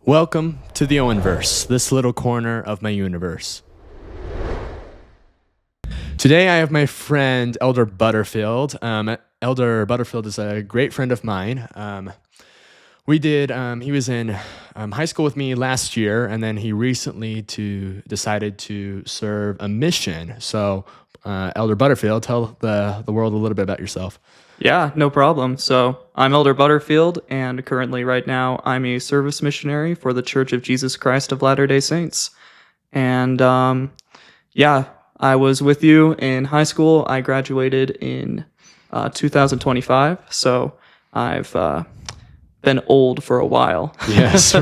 Welcome to the Owenverse, this little corner of my universe. Today I have my friend Elder Butterfield. Elder Butterfield is a great friend of mine. He was in high school with me last year, and then he recently decided to serve a mission. So, Elder Butterfield, tell the world a little bit about yourself. Yeah, no problem. So I'm Elder Butterfield, and currently right now I'm a service missionary for the Church of Jesus Christ of Latter-day Saints. And I was with you in high school. I graduated in 2025, so I've been old for a while. Yes,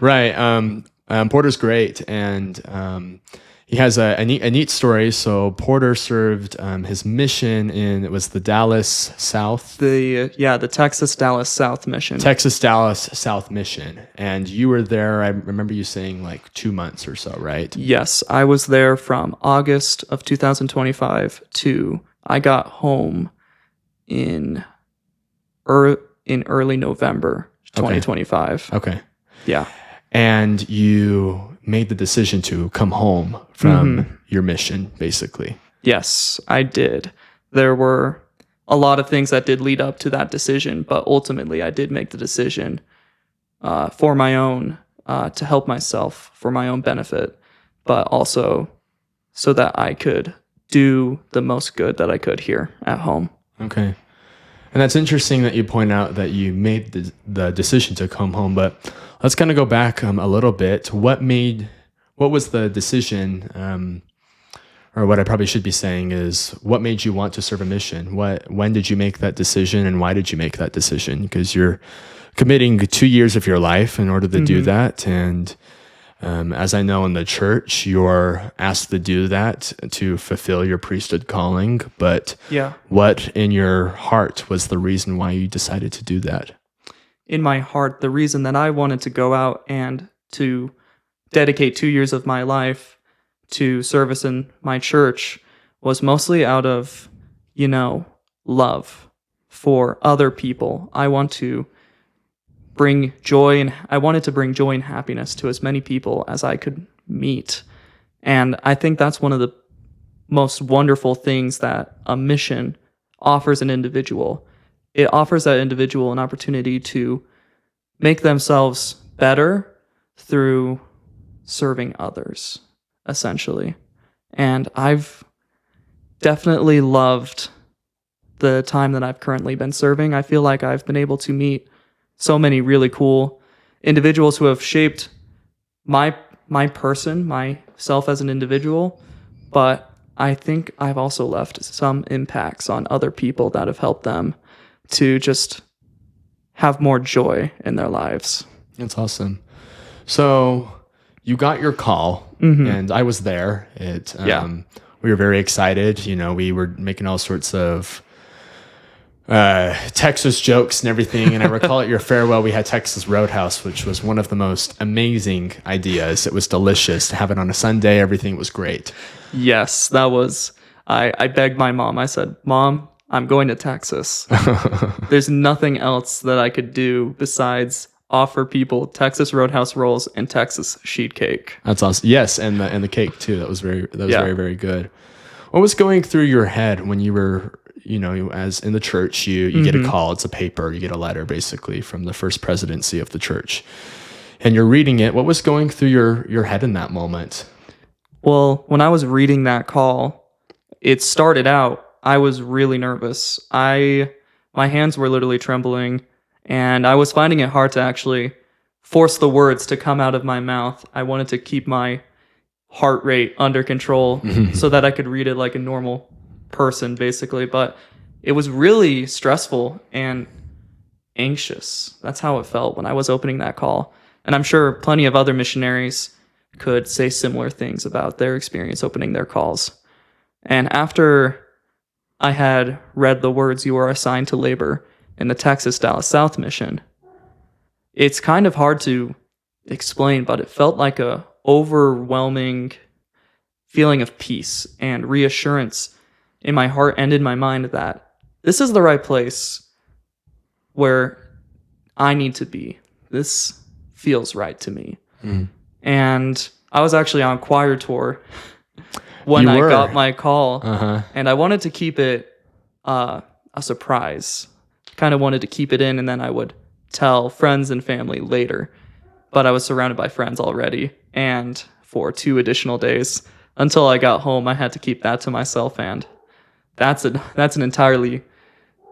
right. Porter's great, and he has a neat story. So Porter served his mission it was the Dallas South. The Texas Dallas South mission. Texas Dallas South mission. And you were there, I remember you saying like 2 months or so, right? Yes, I was there from August of 2025 to I got home in early November 2025. Okay. Yeah. And you made the decision to come home from your mission, basically. Yes, I did. There were a lot of things that did lead up to that decision, but ultimately I did make the decision for my own, to help myself, for my own benefit, but also so that I could do the most good that I could here at home. Okay. And that's interesting that you point out that you made the decision to come home, but let's kind of go back a little bit. What was the decision, or what I probably should be saying is, what made you want to serve a mission? When did you make that decision, and why did you make that decision? Because you're committing 2 years of your life in order to do that, and as I know in the church, you're asked to do that to fulfill your priesthood calling. But what in your heart was the reason why you decided to do that? In my heart, the reason that I wanted to go out and to dedicate 2 years of my life to service in my church was mostly out of, love for other people. I wanted to bring joy and happiness to as many people as I could meet. And I think that's one of the most wonderful things that a mission offers an individual. It offers that individual an opportunity to make themselves better through serving others, essentially. And I've definitely loved the time that I've currently been serving. I feel like I've been able to meet so many really cool individuals who have shaped my person, myself as an individual, but I think I've also left some impacts on other people that have helped them to just have more joy in their lives. That's awesome. So you got your call, and I was there. We were very excited. We were making all sorts of Texas jokes and everything. And I recall at your farewell, we had Texas Roadhouse, which was one of the most amazing ideas. It was delicious to have it on a Sunday. Everything was great. Yes, that was, I begged my mom. I said, Mom, I'm going to Texas. There's nothing else that I could do besides offer people Texas Roadhouse rolls and Texas sheet cake. That's awesome. Yes, and the cake too. That was very, very good. What was going through your head when you were, as in the church, you get a call, it's a paper, you get a letter basically from the first presidency of the church, and you're reading it. What was going through your head in that moment? Well, when I was reading that call, it started out, I was really nervous. My hands were literally trembling, and I was finding it hard to actually force the words to come out of my mouth. I wanted to keep my heart rate under control so that I could read it like a normal person, basically. But it was really stressful and anxious. That's how it felt when I was opening that call. And I'm sure plenty of other missionaries could say similar things about their experience opening their calls. And after I had read the words, "You are assigned to labor in the Texas Dallas South mission," it's kind of hard to explain, but it felt like a overwhelming feeling of peace and reassurance in my heart and in my mind that this is the right place where I need to be. This feels right to me. Mm. And I was actually on choir tour when You I were? got my call, Uh-huh. and I wanted to keep it a surprise. Kind of wanted to keep it in, and then I would tell friends and family later. But I was surrounded by friends already, and for 2 additional days until I got home, I had to keep that to myself, and that's an entirely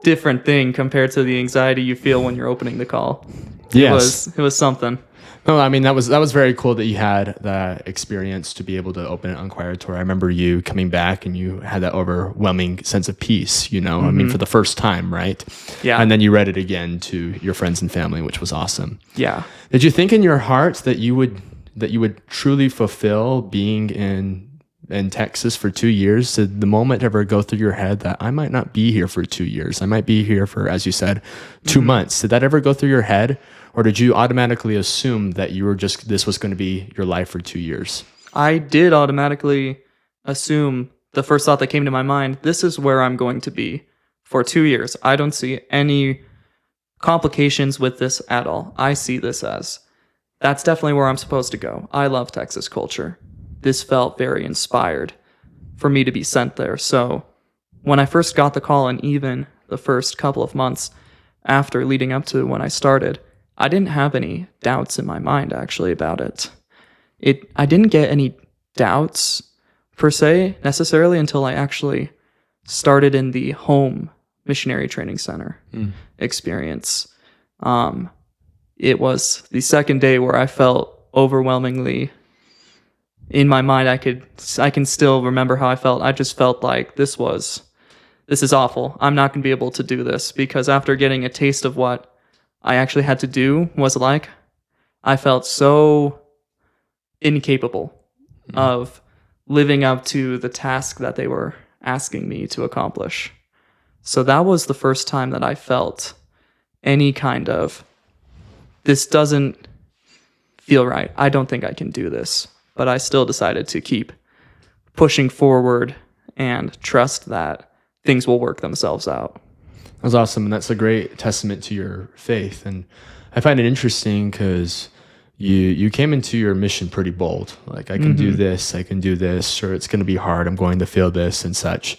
different thing compared to the anxiety you feel when you're opening the call. Yes. It was something. No, I mean that was very cool that you had that experience to be able to open it on choir tour. I remember you coming back and you had that overwhelming sense of peace, I mean, for the first time, right? Yeah. And then you read it again to your friends and family, which was awesome. Yeah. Did you think in your heart that you would truly fulfill being in Texas for 2 years? Did the moment ever go through your head that I might not be here for 2 years? I might be here for, as you said, 2 months. Did that ever go through your head? Or did you automatically assume that this was going to be your life for 2 years? I did automatically assume, the first thought that came to my mind, this is where I'm going to be for 2 years. I don't see any complications with this at all. I see this as, that's definitely where I'm supposed to go. I love Texas culture. This felt very inspired for me to be sent there. So when I first got the call, and even the first couple of months after leading up to when I started, I didn't have any doubts in my mind actually about it. I didn't get any doubts per se necessarily until I actually started in the home missionary training center experience. It was the second day where I felt overwhelmingly, in my mind, I can still remember how I felt. I just felt like this is awful. I'm not going to be able to do this, because after getting a taste of what I actually had to do was like, I felt so incapable of living up to the task that they were asking me to accomplish. So that was the first time that I felt any kind of, this doesn't feel right. I don't think I can do this. But I still decided to keep pushing forward and trust that things will work themselves out. That's awesome. And that's a great testament to your faith. And I find it interesting because you came into your mission pretty bold. Like, I can do this, or it's going to be hard. I'm going to feel this and such.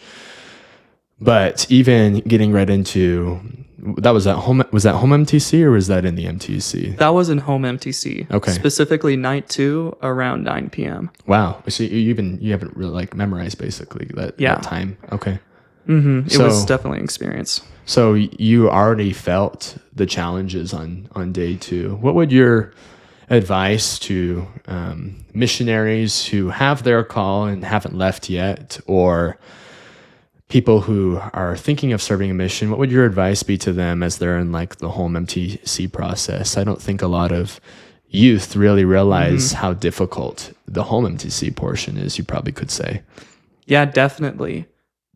But even getting right into, was that home MTC, or was that in the MTC? That was in home MTC. Okay. Specifically night 2 around 9 p.m. Wow. So you haven't really memorized basically that time. Okay. It was definitely an experience. So you already felt the challenges on day 2. What would your advice to missionaries who have their call and haven't left yet, or people who are thinking of serving a mission, what would your advice be to them as they're in the home MTC process? I don't think a lot of youth really realize how difficult the home MTC portion is, you probably could say. Yeah, definitely.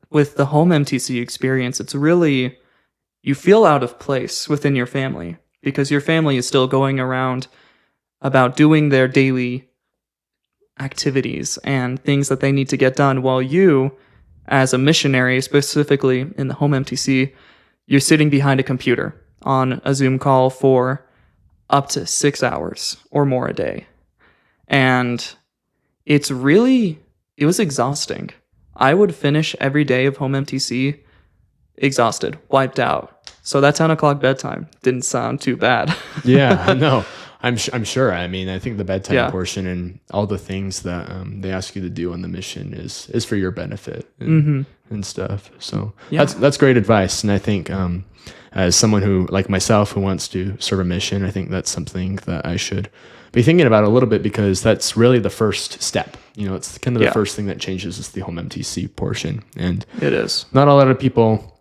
With the home MTC experience, it's really, you feel out of place within your family, because your family is still going around about doing their daily activities and things that they need to get done, while you, as a missionary, specifically in the home MTC, you're sitting behind a computer on a Zoom call for up to 6 hours or more a day. And it was exhausting. I would finish every day of home MTC exhausted, wiped out. So that 10 o'clock bedtime didn't sound too bad. Yeah, no, I'm sure. I mean, I think the bedtime portion and all the things that they ask you to do on the mission is for your benefit and stuff. So that's great advice. And I think as someone who, like myself, who wants to serve a mission, I think that's something that I should be thinking about a little bit, because that's really the first step. It's kind of the first thing that changes is the home MTC portion. And it is. Not a lot of people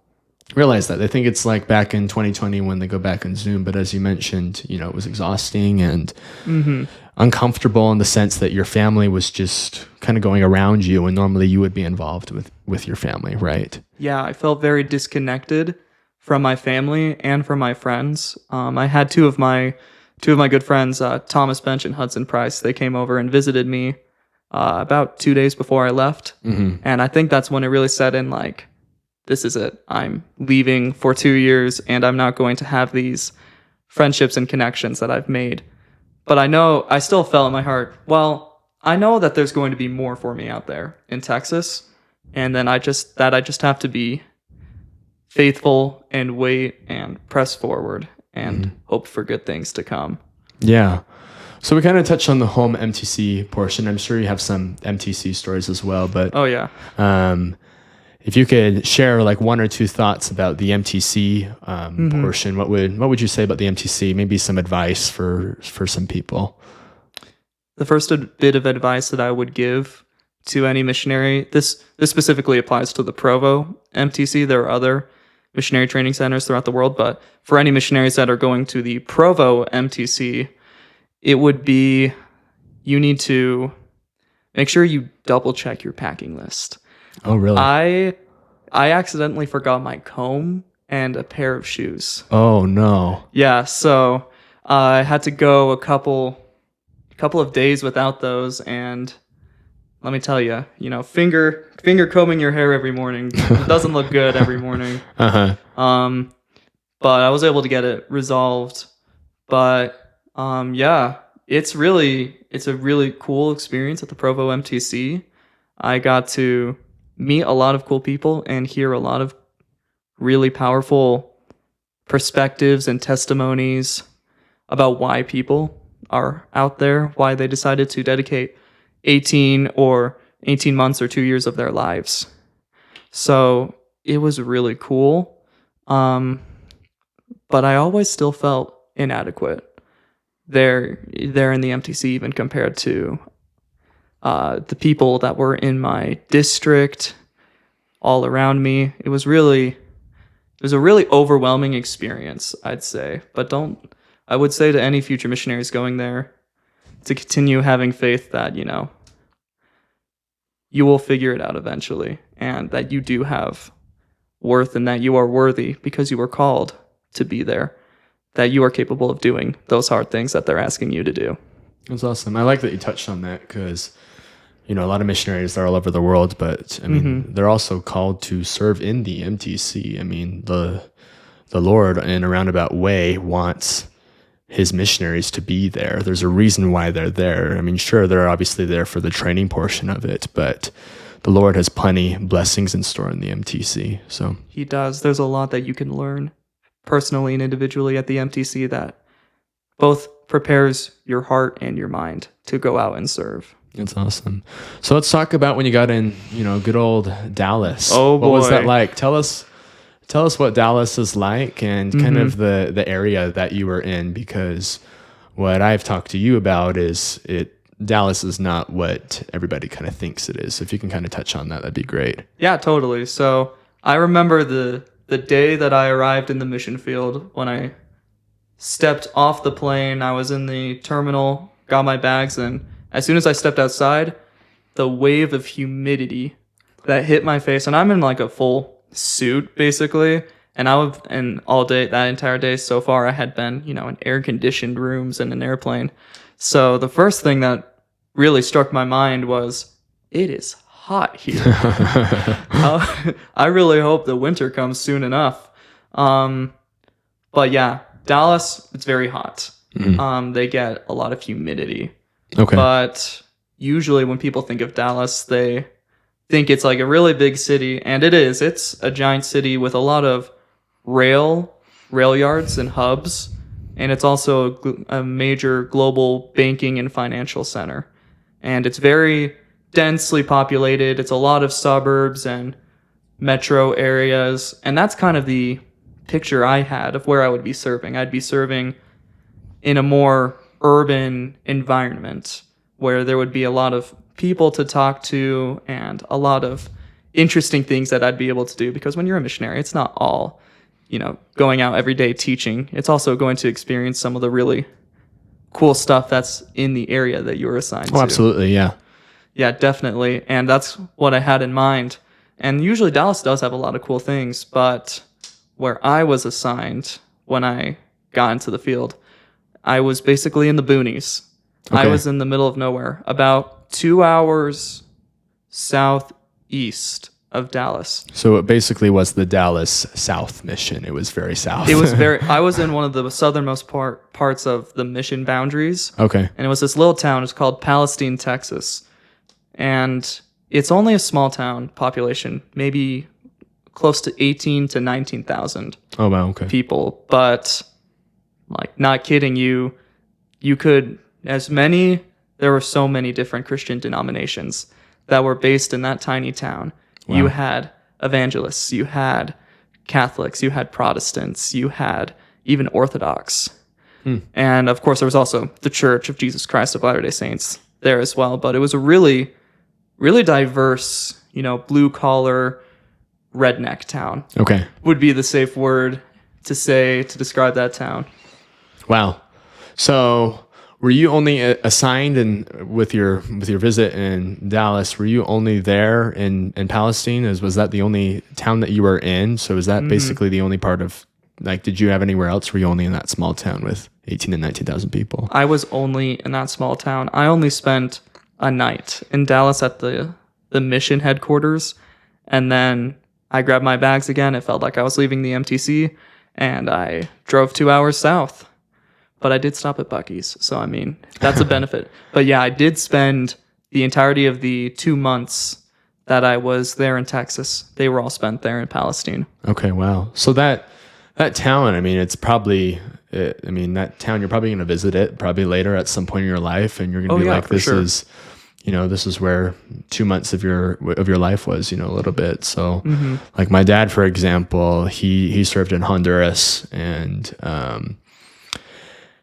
realize that. They think it's like back in 2020 when they go back on Zoom. But as you mentioned, it was exhausting and uncomfortable in the sense that your family was just kind of going around you, and normally you would be involved with your family, right? Yeah, I felt very disconnected from my family and from my friends. I had two of my good friends, Thomas Bench and Hudson Price. They came over and visited me about 2 days before I left. And I think that's when it really set in, like, this is it. I'm leaving for 2 years, and I'm not going to have these friendships and connections that I've made But I still felt in my heart, well, I know that there's going to be more for me out there in Texas. And then I just have to be faithful and wait and press forward and hope for good things to come. Yeah. So we kind of touched on the home MTC portion. I'm sure you have some MTC stories as well, but Oh yeah. If you could share like one or two thoughts about the MTC portion, what would you say about the MTC? Maybe some advice for some people. The first bit of advice that I would give to any missionary, this specifically applies to the Provo MTC. There are other missionary training centers throughout the world, but for any missionaries that are going to the Provo MTC, it would be, you need to make sure you double check your packing list. Oh, really? I accidentally forgot my comb and a pair of shoes. Oh, no. Yeah, so I had to go a couple of days without those, and let me tell you, finger combing your hair every morning doesn't look good every morning. Uh-huh. But I was able to get it resolved. But yeah, it's a really cool experience at the Provo MTC. I got to meet a lot of cool people and hear a lot of really powerful perspectives and testimonies about why people are out there, why they decided to dedicate 18 months or 2 years of their lives. So it was really cool. But I always still felt inadequate there in the MTC, even compared to the people that were in my district all around me. It was a really overwhelming experience, I'd say. But I would say to any future missionaries going there to continue having faith that, you will figure it out eventually, and that you do have worth and that you are worthy because you were called to be there, that you are capable of doing those hard things that they're asking you to do. That's awesome. I like that you touched on that because, a lot of missionaries are all over the world, but I mean, they're also called to serve in the MTC. I mean, the Lord in a roundabout way wants his missionaries to be there. There's a reason why they're there. I mean, sure, they're obviously there for the training portion of it, but the Lord has plenty blessings in store in the MTC. So He does. There's a lot that you can learn personally and individually at the MTC that both prepares your heart and your mind to go out and serve. That's awesome. So let's talk about when you got in, good old Dallas. Oh, boy. What was that like? Tell us what Dallas is like and kind of the area that you were in, because what I've talked to you about is Dallas is not what everybody kind of thinks it is. So if you can kind of touch on that, that'd be great. Yeah, totally. So I remember the day that I arrived in the mission field. When I stepped off the plane, I was in the terminal, got my bags, and as soon as I stepped outside, the wave of humidity that hit my face, and I'm in like a full suit basically, and that entire day so far I had been, in air conditioned rooms in an airplane. So the first thing that really struck my mind was, it is hot here. I really hope the winter comes soon enough. But yeah, Dallas, it's very hot. They get a lot of humidity. Okay. But usually when people think of Dallas, they think it's like a really big city, and it is. It's a giant city with a lot of rail yards and hubs, and it's also a major global banking and financial center. And it's very densely populated. It's a lot of suburbs and metro areas, and that's kind of the picture I had of where I would be serving. I'd be serving in a more urban environment where there would be a lot of people to talk to and a lot of interesting things that I'd be able to do, because when you're a missionary, it's not all, going out every day teaching. It's also going to experience some of the really cool stuff that's in the area that you're assigned to. Oh, absolutely. Yeah. Yeah, definitely. And that's what I had in mind. And usually Dallas does have a lot of cool things, but where I was assigned when I got into the field, I was basically in the boonies. Okay. I was in the middle of nowhere, about 2 hours southeast of Dallas. So it basically was the Dallas South mission. It was very south. It was I was in one of the southernmost parts of the mission boundaries. Okay. And it was this little town. It's called Palestine, Texas. And it's only a small town population, maybe close to 18 to 19,000 Oh, wow. Okay. people. But like, not kidding you, there were so many different Christian denominations that were based in that tiny town. Wow. You had evangelists, you had Catholics, you had Protestants, you had even Orthodox. And of course, there was also the Church of Jesus Christ of Latter-day Saints there as well. But it was a really, really diverse, blue collar, redneck town. Okay. Would be the safe word to say to describe that town. Wow. So were you only assigned with your visit in Dallas? Were you only there in Palestine? Was that the only town that you were in? So is that basically the only part of, like, did you have anywhere else? Were you only in that small town with 18 and 19,000 people? I was only in that small town. I only spent a night in Dallas at the mission headquarters, and then I grabbed my bags again. It felt like I was leaving the MTC, and I drove 2 hours south. But I did stop at Buc-ee's, so I mean, that's a benefit. But yeah, I did spend the entirety of the 2 months that I was there in Texas. They were all spent there in Palestine. Okay, wow. So that town, I mean, it's probably, that town, you're probably going to visit it probably later at some point in your life, and you're going to be like, this is where 2 months of your life was, a little bit. So like my dad, for example, he served in Honduras, and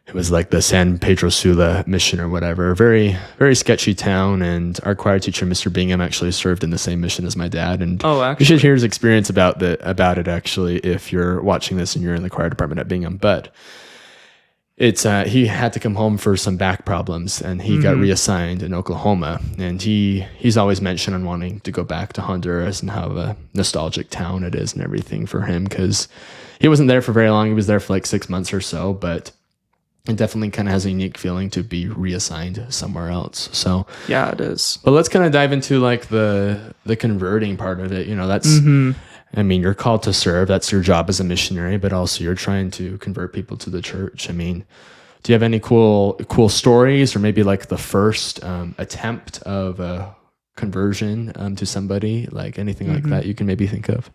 it was like the San Pedro Sula mission or whatever, very, very sketchy town. And our choir teacher, Mr. Bingham, actually served in the same mission as my dad. And you should hear his experience about it, actually, if you're watching this and you're in the choir department at Bingham. But it's he had to come home for some back problems, and he got reassigned in Oklahoma. And he's always mentioned on wanting to go back to Honduras and how a nostalgic town it is and everything for him, because he wasn't there for very long. He was there for like 6 months or so, but it definitely kind of has a unique feeling to be reassigned somewhere else. So yeah, it is. But let's kind of dive into like the converting part of it. That's I mean, you're called to serve. That's your job as a missionary, but also you're trying to convert people to the church. I mean, do you have any cool stories, or maybe like the first attempt of a conversion to somebody, like anything like that you can maybe think of?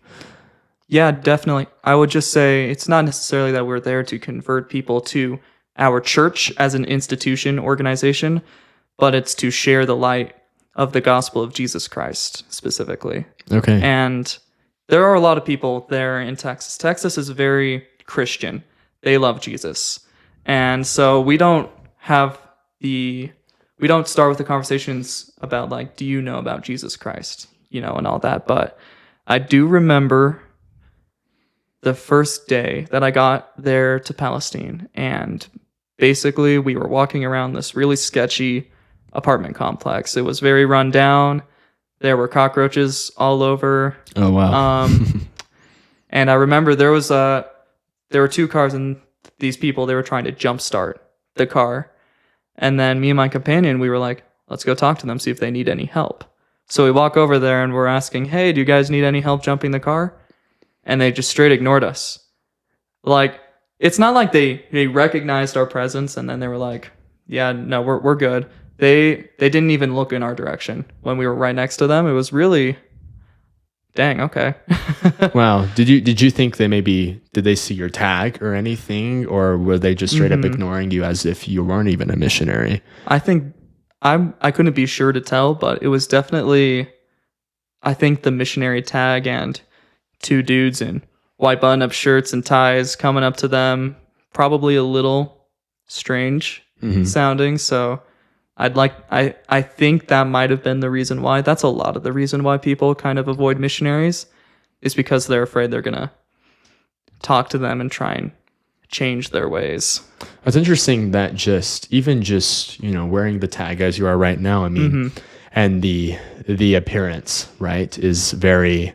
Yeah, definitely. I would just say it's not necessarily that we're there to convert people to our church as an institution, organization, but it's to share the light of the gospel of Jesus Christ specifically. Okay. And there are a lot of people there in Texas. Texas is very Christian. They love Jesus. And so we don't start with the conversations about like, do you know about Jesus Christ? And all that. But I do remember the first day that I got there to Palestine, and basically we were walking around this really sketchy apartment complex. It was very run down. There were cockroaches all over. Oh, wow. And I remember there were 2 cars, and these people, they were trying to jumpstart the car. And then me and my companion, we were like, let's go talk to them, see if they need any help. So we walk over there and we're asking, hey, do you guys need any help jumping the car? And they just straight ignored us. Like, it's not like they recognized our presence and then they were like, yeah, no, we're good. They didn't even look in our direction when we were right next to them. It was really, dang, okay. Wow. Did you think did they see your tag or anything, or were they just straight up ignoring you as if you weren't even a missionary? I think I couldn't be sure to tell, but it was definitely, I think, the missionary tag and 2 dudes in white button-up shirts and ties coming up to them, probably a little strange sounding. So I think that might have been the reason why. That's a lot of the reason why people kind of avoid missionaries, is because they're afraid they're gonna talk to them and try and change their ways. It's interesting that just wearing the tag as you are right now, I mean, and the appearance, right, it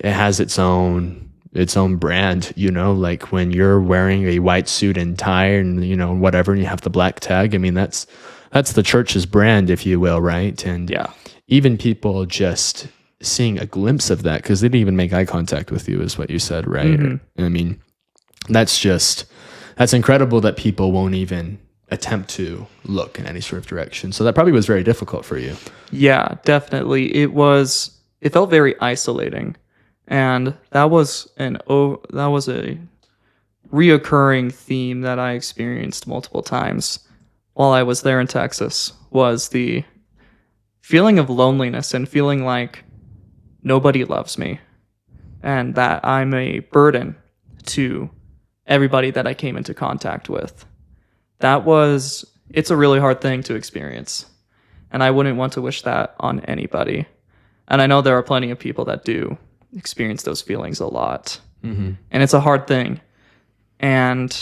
has its own brand, like when you're wearing a white suit and tie and whatever, and you have the black tag. I mean, that's the church's brand, if you will, right? And yeah, even people just seeing a glimpse of that, because they didn't even make eye contact with you, is what you said, right? I mean, that's incredible that people won't even attempt to look in any sort of direction. So that probably was very difficult for you. Yeah, definitely. It felt very isolating. And that was a reoccurring theme that I experienced multiple times while I was there in Texas, was the feeling of loneliness and feeling like nobody loves me and that I'm a burden to everybody that I came into contact with. It's a really hard thing to experience, and I wouldn't want to wish that on anybody. And I know there are plenty of people that do experience those feelings a lot, and it's a hard thing. And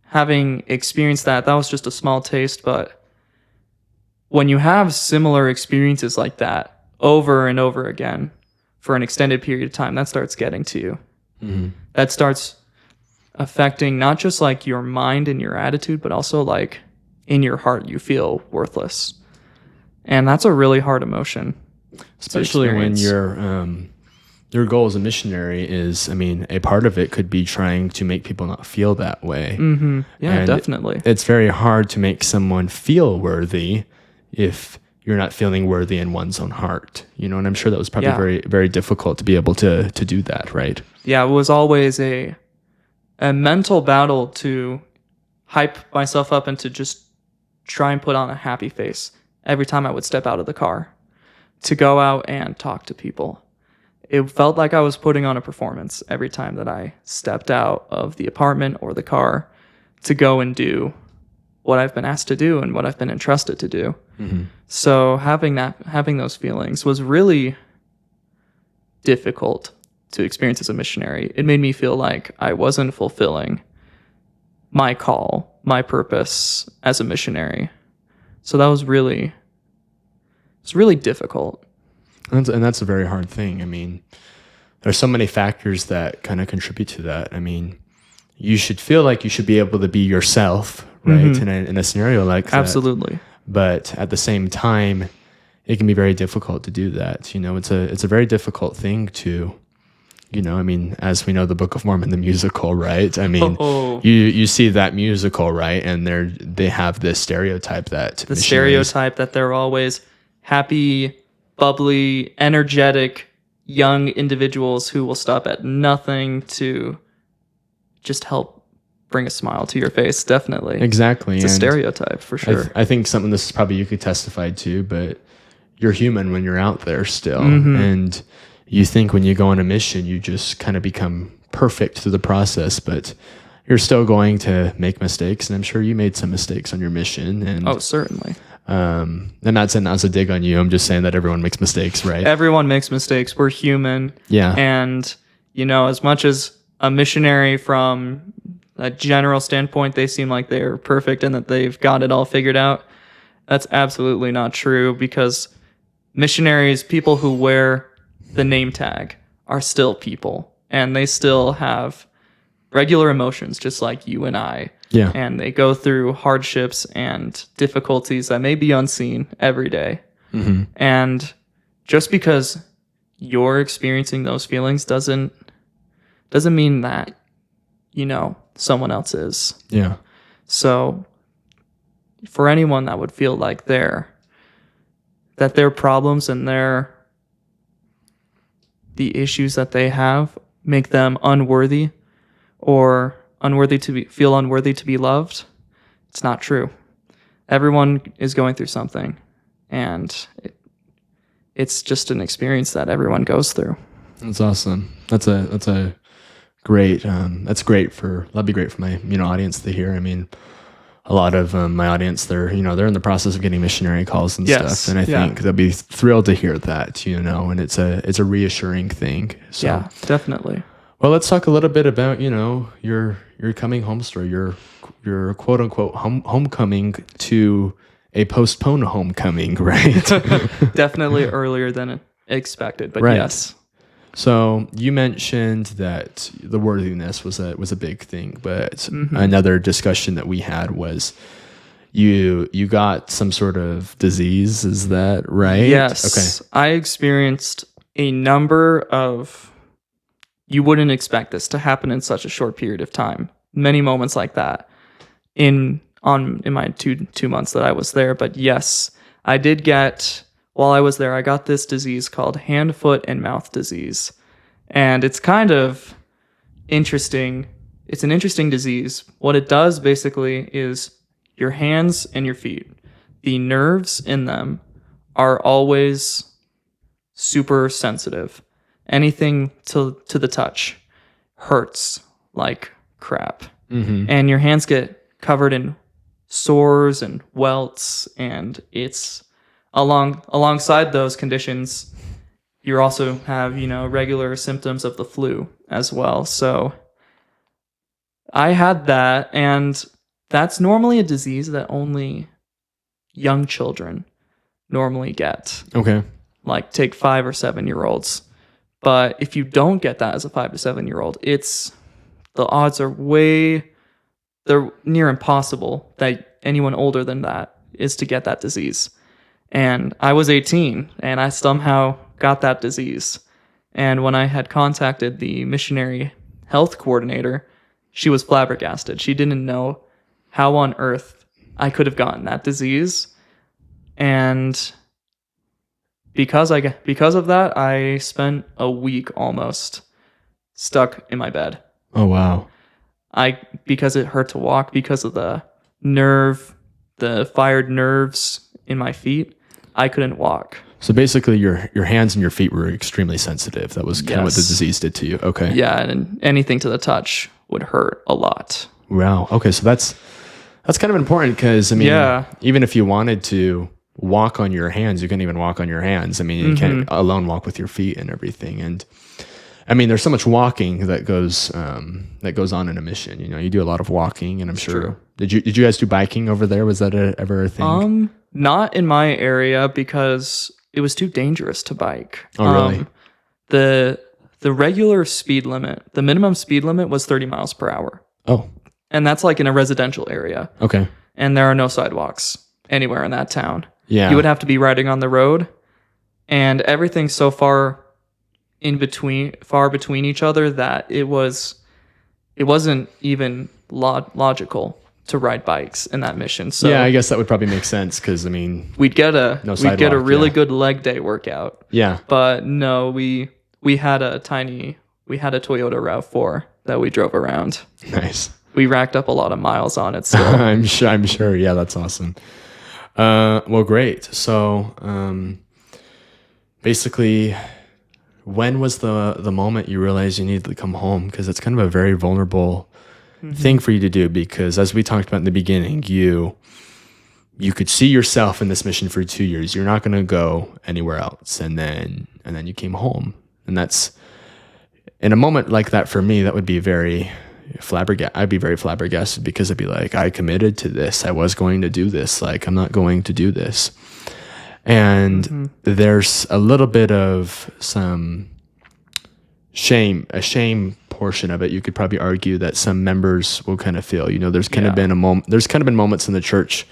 having experienced that was just a small taste, but when you have similar experiences like that over and over again for an extended period of time, that starts getting to you. That starts affecting not just like your mind and your attitude, but also like in your heart, you feel worthless. And that's a really hard emotion. Especially when your goal as a missionary is, I mean, a part of it could be trying to make people not feel that way. Yeah, and definitely. It's very hard to make someone feel worthy if you're not feeling worthy in one's own heart, and I'm sure that was probably very, very difficult to be able to do that, right? Yeah, it was always a mental battle to hype myself up and to just try and put on a happy face every time I would step out of the car to go out and talk to people. It felt like I was putting on a performance every time that I stepped out of the apartment or the car to go and do what I've been asked to do and what I've been entrusted to do. So having those feelings was really difficult to experience as a missionary. It made me feel like I wasn't fulfilling my call, my purpose as a missionary. So that was really difficult. And that's a very hard thing. I mean, there's so many factors that kind of contribute to that. I mean, you should feel like you should be able to be yourself, right? In a scenario like that. Absolutely. But at the same time, it can be very difficult to do that. It's a very difficult thing to, I mean, as we know, the Book of Mormon, the musical, right? I mean, you see that musical, right? And they have this stereotype that they're always happy, bubbly, energetic, young individuals who will stop at nothing to just help bring a smile to your face. Definitely. Exactly. It's a stereotype for sure. I think something this is probably you could testify to, but you're human when you're out there still. And you think when you go on a mission, you just kind of become perfect through the process, but you're still going to make mistakes. And I'm sure you made some mistakes on your mission. And certainly. I'm not saying that as a dig on you. I'm just saying that everyone makes mistakes, right? Everyone makes mistakes. We're human. Yeah. And, as much as a missionary from a general standpoint, they seem like they're perfect and that they've got it all figured out. That's absolutely not true, because missionaries, people who wear the name tag, are still people, and they still have regular emotions just like you and I. Yeah. And they go through hardships and difficulties that may be unseen every day. And just because you're experiencing those feelings doesn't mean that, someone else is. Yeah. So for anyone that would feel like their problems and the issues that they have make them unworthy or feel unworthy to be loved, it's not true. Everyone is going through something, and it's just an experience that everyone goes through. That's awesome. That's a great. That'd be great for my audience to hear. I mean, a lot of my audience, they're in the process of getting missionary calls and stuff, and I think they'll be thrilled to hear that. And it's a reassuring thing. So, yeah, definitely. Well, let's talk a little bit about your coming home story, your quote unquote homecoming to a postponed homecoming, right? Definitely earlier than expected, but right. Yes. So you mentioned that the worthiness was a big thing, but another discussion that we had was you got some sort of disease, is that right? Yes. Okay. I experienced a number of, you wouldn't expect this to happen in such a short period of time. Many moments like that in my two months that I was there. But yes, I did get, while I was there, I got this disease called hand, foot, and mouth disease. And it's kind of interesting. It's an interesting disease. What it does basically is your hands and your feet, the nerves in them are always super sensitive. Anything to the touch hurts like crap. And your hands get covered in sores and welts, and it's alongside those conditions, you also have, regular symptoms of the flu as well. So I had that, and that's normally a disease that only young children normally get. Okay. Like take 5 or 7 year olds. But if you don't get that as a 5 to 7 year old, the odds are they're near impossible that anyone older than that is to get that disease. And I was 18 and I somehow got that disease. And when I had contacted the missionary health coordinator, she was flabbergasted. She didn't know how on earth I could have gotten that disease. And because of that, I spent a week almost stuck in my bed. Oh, wow. Because it hurt to walk, because of the fired nerves in my feet, I couldn't walk. So basically your hands and your feet were extremely sensitive. That was kind of what the disease did to you. Okay. Yeah, and anything to the touch would hurt a lot. Wow. Okay, so that's kind of important because, even if you wanted to walk on your hands, you couldn't even walk on your hands. You can't alone walk with your feet and everything. And there's so much walking that goes on in a mission. You do a lot of walking, and I'm sure. True. Did you guys do biking over there? Was that ever a thing? Not in my area because it was too dangerous to bike. Oh, really? The regular speed limit, the minimum speed limit was 30 miles per hour. Oh. And that's like in a residential area. Okay. And there are no sidewalks anywhere in that town. Yeah. You would have to be riding on the road, and everything's so far between each other that it wasn't even logical to ride bikes in that mission. So yeah, I guess that would probably make sense because we'd get a really good leg day workout. Yeah. But no, we had a Toyota RAV4 that we drove around. Nice. We racked up a lot of miles on it. So I'm sure. Yeah, that's awesome. Well, great. So, basically, when was the moment you realized you needed to come home? Because it's kind of a very vulnerable thing for you to do. Because as we talked about in the beginning, you could see yourself in this mission for 2 years. You're not going to go anywhere else, and then you came home, and that's in a moment like that for me. That would be very I'd be very flabbergasted because I'd be like, I committed to this. I was going to do this. Like, I'm not going to do this. And there's a little bit of some a shame portion of it. You could probably argue that some members will kind of feel, there's kind of been moments in the church.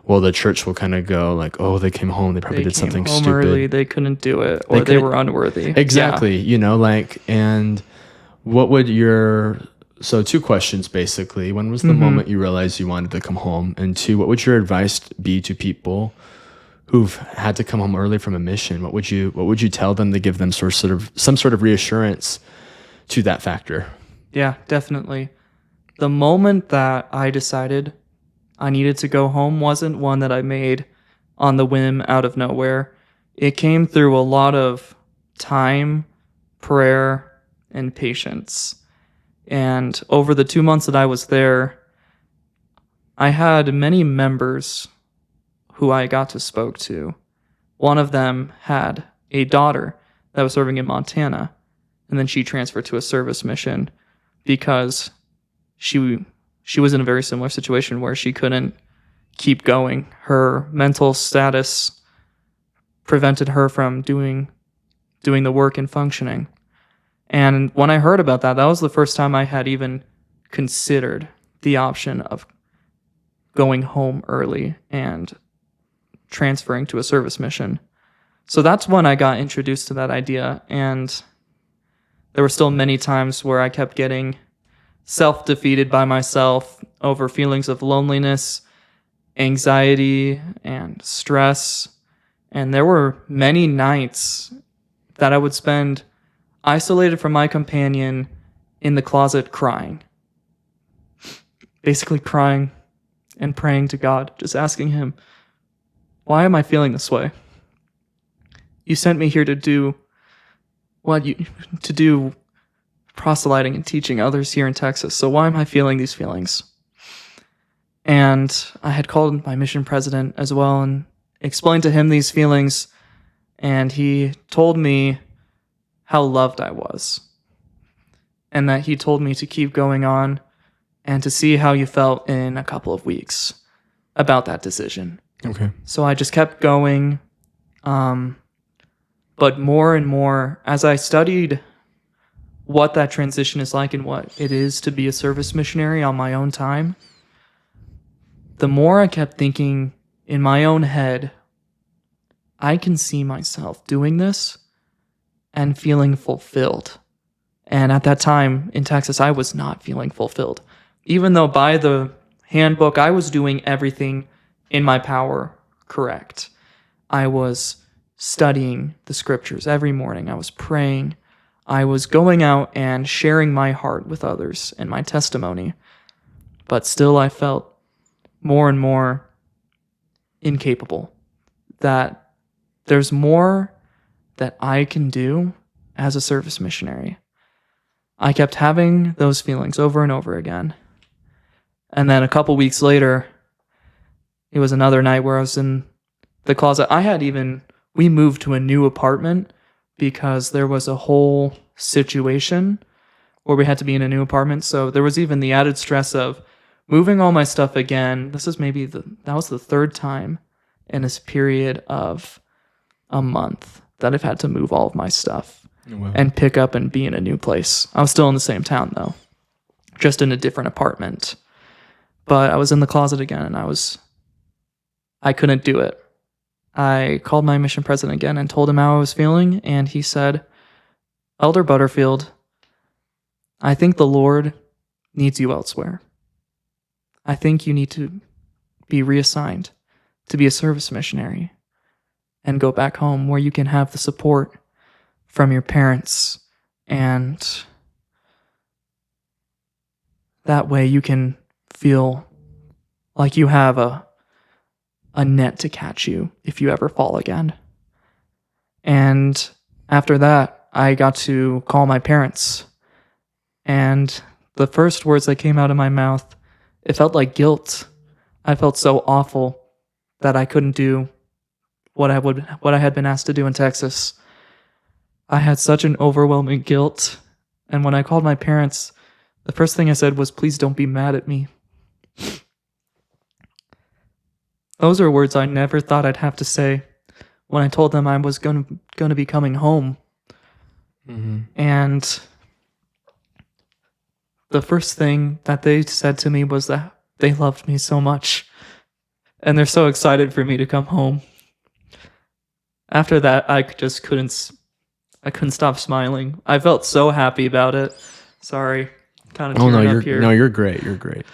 Well, the church will kind of go like, oh, they came home. They probably did something stupid. Early, they couldn't do it, or they were unworthy. Exactly. Yeah. And what would so 2 questions basically. When was the moment you realized you wanted to come home? And 2, what would your advice be to people who've had to come home early from a mission? What would you tell them to give them some sort of reassurance to that factor? Yeah, definitely. The moment that I decided I needed to go home wasn't one that I made on the whim out of nowhere. It came through a lot of time, prayer, and patience. And over the 2 months that I was there, I had many members who I got to spoke to. One of them had a daughter that was serving in Montana, and then she transferred to a service mission because she was in a very similar situation where she couldn't keep going. Her mental status prevented her from doing the work and functioning. And when I heard about that was the first time I had even considered the option of going home early and transferring to a service mission. So that's when I got introduced to that idea, and there were still many times where I kept getting self-defeated by myself over feelings of loneliness, anxiety, and stress. And there were many nights that I would spend isolated from my companion in the closet crying. Basically crying and praying to God, just asking him, why am I feeling this way? You sent me here to do proselyting and teaching others here in Texas. So why am I feeling these feelings? And I had called my mission president as well and explained to him these feelings. And he told me how loved I was. And that he told me to keep going on and to see how you felt in a couple of weeks about that decision. Okay. So I just kept going. But more and more, as I studied what that transition is like and what it is to be a service missionary on my own time, the more I kept thinking in my own head, I can see myself doing this and feeling fulfilled. And at that time in Texas, I was not feeling fulfilled. Even though by the handbook, I was doing everything in my power correct. I was studying the scriptures every morning. I was praying. I was going out and sharing my heart with others and my testimony. But still, I felt more and more incapable. That there's more that I can do as a service missionary. I kept having those feelings over and over again. And then a couple weeks later, it was another night where I was in the closet. We moved to a new apartment because there was a whole situation where we had to be in a new apartment. So there was even the added stress of moving all my stuff again. That was the third time in this period of a month that I've had to move all of my stuff and pick up and be in a new place. I was still in the same town though, just in a different apartment. But I was in the closet again and I couldn't do it. I called my mission president again and told him how I was feeling, and he said, Elder Butterfield, I think the Lord needs you elsewhere. I think you need to be reassigned to be a service missionary and go back home where you can have the support from your parents, and that way you can feel like you have a net to catch you if you ever fall again. And after that, I got to call my parents. And the first words that came out of my mouth, it felt like guilt. I felt so awful that I couldn't do what I had been asked to do in Texas. I had such an overwhelming guilt. And when I called my parents, the first thing I said was, please don't be mad at me. Those are words I never thought I'd have to say when I told them I was going to be coming home. Mm-hmm. And the first thing that they said to me was that they loved me so much. And they're so excited for me to come home. After that, I couldn't stop smiling. I felt so happy about it. Sorry. Kind of tearing up here. No, you're great. You're great.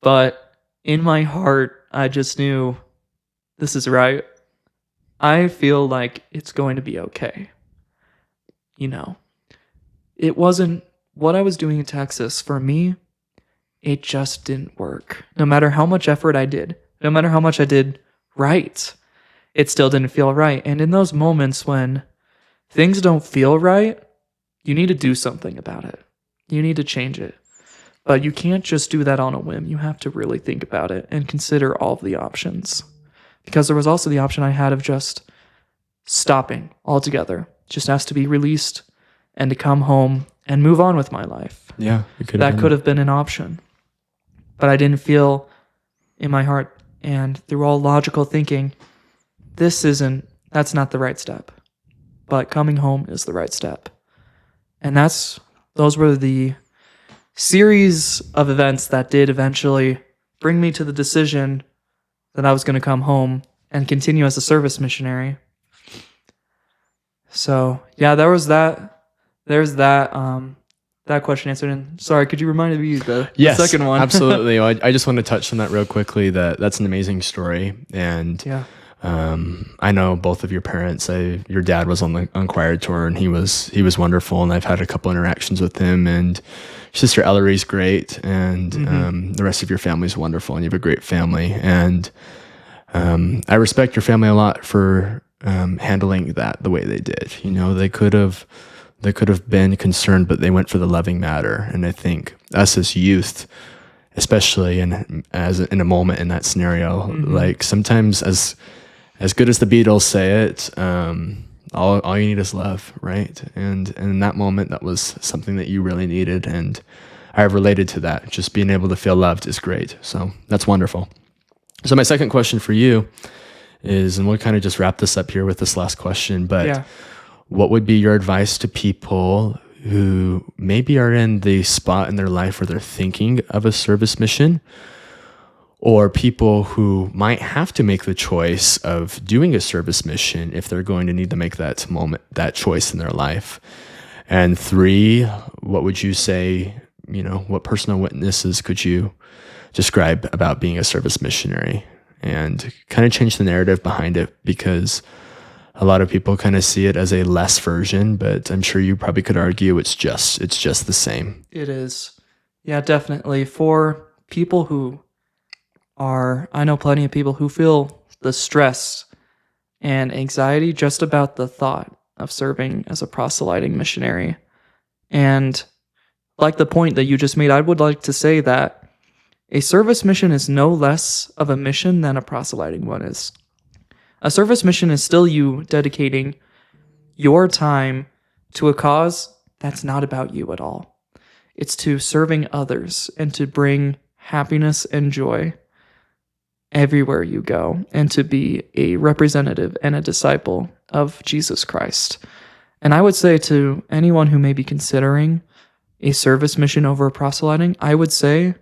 But in my heart, I just knew this is right. I feel like it's going to be okay. It wasn't what I was doing in Texas. For me, it just didn't work. No matter how much effort I did, no matter how much I did right, it still didn't feel right. And in those moments when things don't feel right, you need to do something about it. You need to change it. But you can't just do that on a whim. You have to really think about it and consider all of the options. Because there was also the option I had of just stopping altogether. Just asked to be released and to come home and move on with my life. Yeah, that could have been an option. But I didn't feel in my heart and through all logical thinking, that's not the right step. But coming home is the right step. And those were the series of events that did eventually bring me to the decision that I was going to come home and continue as a service missionary. So yeah, there's that question answered. And sorry, could you remind me the second one? Absolutely. I just want to touch on that real quickly. That's an amazing story, and Yeah. I know both of your parents. Your dad was on the choir tour, and he was wonderful, and I've had a couple interactions with him. And Sister Ellery's great, and the rest of your family's wonderful, and you have a great family. And I respect your family a lot for handling that the way they did. You know, they could have been concerned, but they went for the loving matter. And I think us as youth, especially in a moment in that scenario, like sometimes as good as the Beatles say it, all you need is love, right? And in that moment, that was something that you really needed, and I've related to that. Just being able to feel loved is great. So that's wonderful. So my second question for you is, and we'll kind of just wrap this up here with this last question, but what would be your advice to people who maybe are in the spot in their life where they're thinking of a service mission, or people who might have to make the choice of doing a service mission if they're going to need to make that choice in their life? And 3, what would you say, what personal witnesses could you describe about being a service missionary, and kind of change the narrative behind it, because a lot of people kind of see it as a less version, but I'm sure you probably could argue it's just the same. It is. Yeah, definitely. For people who I know plenty of people who feel the stress and anxiety just about the thought of serving as a proselyting missionary. And like the point that you just made, I would like to say that a service mission is no less of a mission than a proselyting one is. A service mission is still you dedicating your time to a cause that's not about you at all. It's to serving others and to bring happiness and joy everywhere you go, and to be a representative and a disciple of Jesus Christ. And I would say to anyone who may be considering a service mission over proselyting, I would say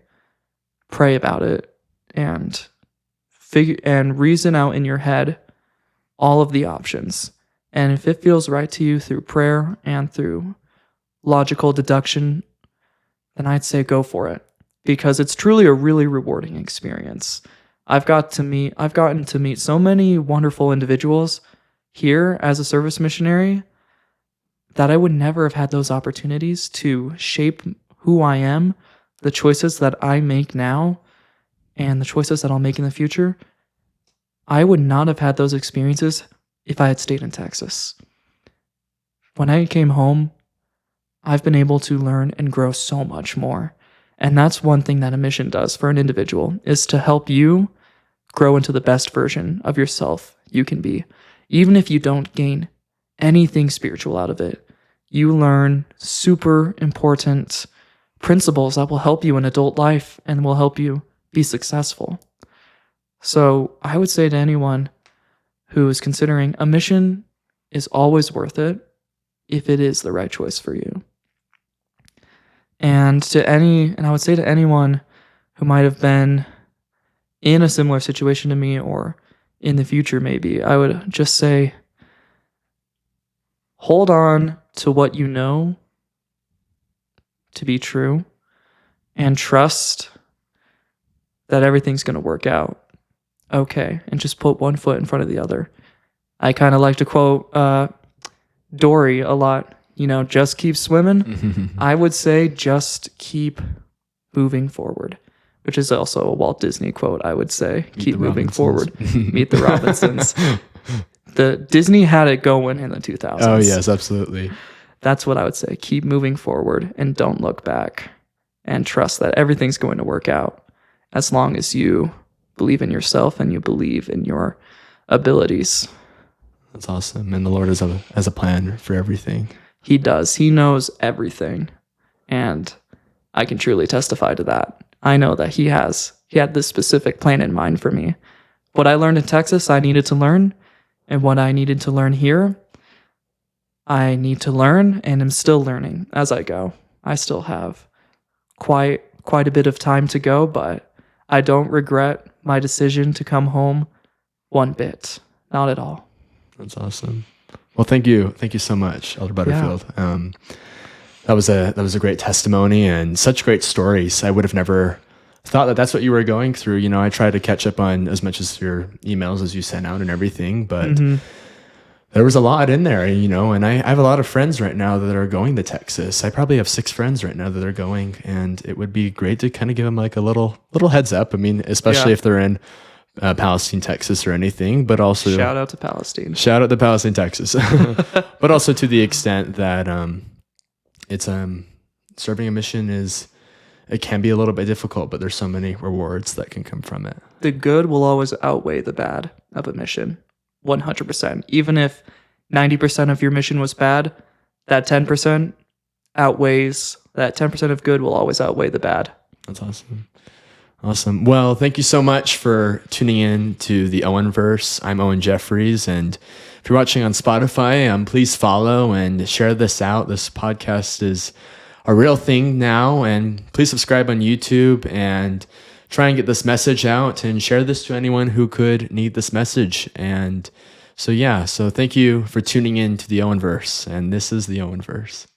pray about it and reason out in your head all of the options. And if it feels right to you through prayer and through logical deduction, then I'd say go for it, because it's truly a really rewarding experience. I've gotten to meet so many wonderful individuals here as a service missionary that I would never have had those opportunities to shape who I am, the choices that I make now, and the choices that I'll make in the future. I would not have had those experiences if I had stayed in Texas. When I came home, I've been able to learn and grow so much more. And that's one thing that a mission does for an individual, is to help you grow into the best version of yourself you can be. Even if you don't gain anything spiritual out of it, you learn super important principles that will help you in adult life and will help you be successful. So I would say to anyone who is considering, a mission is always worth it if it is the right choice for you. And I would say to anyone who might have been in a similar situation to me, or in the future maybe, I would just say, hold on to what you know to be true, and trust that everything's going to work out okay, and just put one foot in front of the other. I kind of like to quote Dory a lot, just keep swimming. I would say just keep moving forward, which is also a Walt Disney quote, I would say. Keep moving forward. Meet the Robinsons. The Disney had it going in the 2000s. Oh, yes, absolutely. That's what I would say. Keep moving forward and don't look back, and trust that everything's going to work out as long as you believe in yourself and you believe in your abilities. That's awesome. And the Lord has a plan for everything. He does. He knows everything. And I can truly testify to that. I know that he had this specific plan in mind for me. What I learned in Texas, I needed to learn. And what I needed to learn here, I need to learn, and am still learning as I go. I still have quite a bit of time to go, but I don't regret my decision to come home one bit. Not at all. That's awesome. Well, thank you so much, Elder Butterfield. That was a great testimony and such great stories. I would have never thought that that's what you were going through. You know, I tried to catch up on as much as your emails as you sent out and everything, but there was a lot in there, you know, and I have a lot of friends right now that are going to Texas. I probably have 6 friends right now that are going, and it would be great to kind of give them like a little heads up. I mean, especially if they're in Palestine, Texas or anything, but also shout out to Palestine. Shout out to Palestine, Texas. But also to the extent that it's serving a mission it can be a little bit difficult, but there's so many rewards that can come from it. The good will always outweigh the bad of a mission. 100%. Even if 90% of your mission was bad, that 10% outweighs, that 10% of good will always outweigh the bad. That's awesome. Awesome. Well, thank you so much for tuning in to the Owenverse. I'm Owen Jeffries, and if you're watching on Spotify, please follow and share this out. This podcast is a real thing now, and please subscribe on YouTube and try and get this message out and share this to anyone who could need this message. And so thank you for tuning in to the Owenverse, and this is the Owenverse.